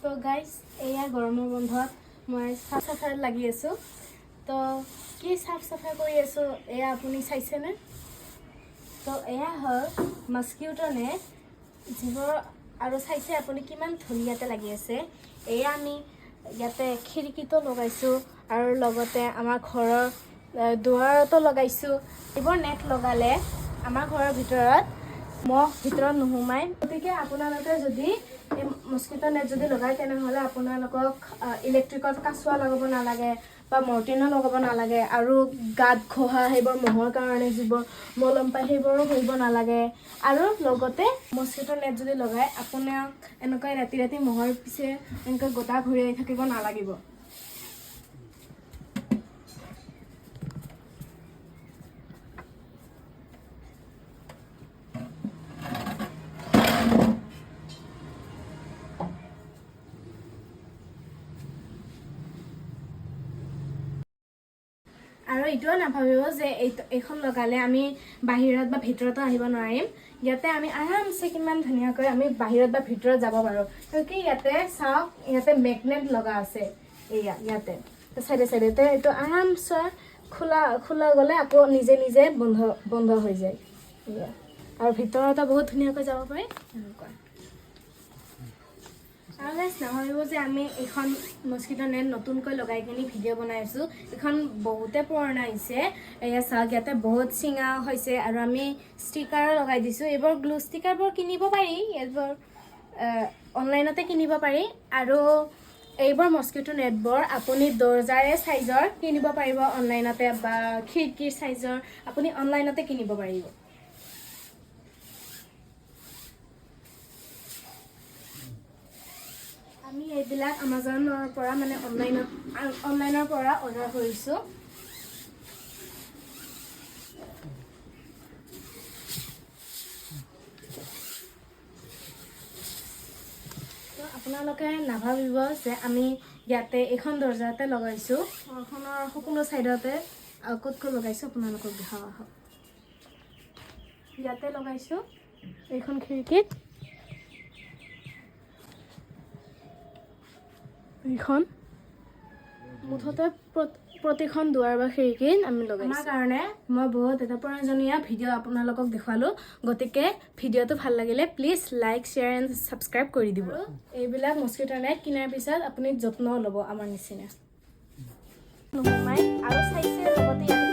So guys, এয়া গৰমৰ বন্ধত মই সাফ সাফাই লাগি আছো তো কি সাফ সাফাই কৰি আছো এয়া আপুনি চাইছে নে তো এয়া হল মস্কিটো নেট যিবোৰ আৰু চাইছে আপুনি কিমান ধুনীয়াতে লাগি আছে এয়া আমি ইয়াতে খিৰিকীটো লগাইছো আৰু লগতে আমাৰ ঘৰৰ দুৱাৰতো লগাইছো এইবোৰ নেট লগালে আমাৰ ঘৰৰ ভিতৰত মহ ভিতৰত নোহোমাই গতিকে আপোনালোকে যদি মস্কিটো নেট যদি লগাই তেনেহলে আপোনালোকক ইলেক্ট্ৰিকৰ কাছুৱা লগাব নালাগে বা মৰ্টিনো লগাব নালাগে আৰু গাত ঘোহা হেবৰ মহৰ কাৰণে যিবোৰ মলম পাই হেবৰো কৰিব নালাগে আৰু লগতে মস্কিটো নেট যদি লগাই আপোনাৰ এনেকৈ ৰাতি ৰাতি মহৰ পিছে এনেকৈ গোটা ঘূৰি থাকিব নালাগিব আৰু এটো না ভাবিব যে এইখন লগালে আমি বাহিৰত বা ভিতৰত আহিব নোৱাৰিম ইয়াতে আমি আৰামছে কিমান ধুনীয়াকৈ আমি বাহিৰত বা ভিতৰত যাব পাৰো কি ইয়াতে চাওক ইয়াতে মেগনেট লগা আছে এয়া ইয়াতে সাইডে সাইডে এটো আৰামছে খোলা গলে আকৌ নিজে নিজে বন্ধ হৈ যায় এয়া আৰু ভিতৰতো বহুত ধুনীয়াকৈ যাব পাৰি এনেকুৱা আৰু গাইস নাভাবিব যে আমি এখন মস্কিটো নেট নতুনকৈ লগাই কিনি ভিডিও বনাই আছো এখন বহুতে পুৰণা হৈছে এয়া চাওক ইয়াতে বহুত চিঙা হৈছে আৰু আমি ষ্টিকাৰ লগাই দিছো এবাৰ গ্লু ষ্টিকাৰবোৰ কিনিব পাৰি এবাৰ অনলাইনতে কিনিব পাৰি আৰু এইবাৰ মস্কিটো নেটবোৰ আপুনি দৰ্জাৰে সাইজৰ কিনিব পাৰিব অনলাইনতে বা খিৰিকীৰ সাইজৰ আপুনি অনলাইনতে কিনিব পাৰিব আমি এইবিলাক আমাজনৰ পৰা মানে অনলাইনৰ পৰা অৰ্ডাৰ কৰিছো তো আপোনালোকে নাভাবিব যে আমি ইয়াতে এখন দৰ্জাতে লগাইছো ঘৰখনৰ সকলো সাইডতে ক'ত লগাইছো আপোনালোকক দেখাও আহক ইয়াতে লগাইছো এইখন খিৰিকীত এখন মুঠতে প্ৰতিখন দুৱাৰ বা খিৰিকীত আমি লগাইছো আমাৰ কাৰণে মই বহুত এটা প্ৰয়োজনীয় ভিডিও আপোনালোকক দেখালো গতিকে ভিডিওটো ভাল লাগিলে please like share and subscribe কৰি দিব এইবিলাক মস্কিটো নেট কিনাৰ পিছত আপুনি যত্ন ল'ব আমাৰ নিচিনা নোহোমাই আৰু চাইছে লগতে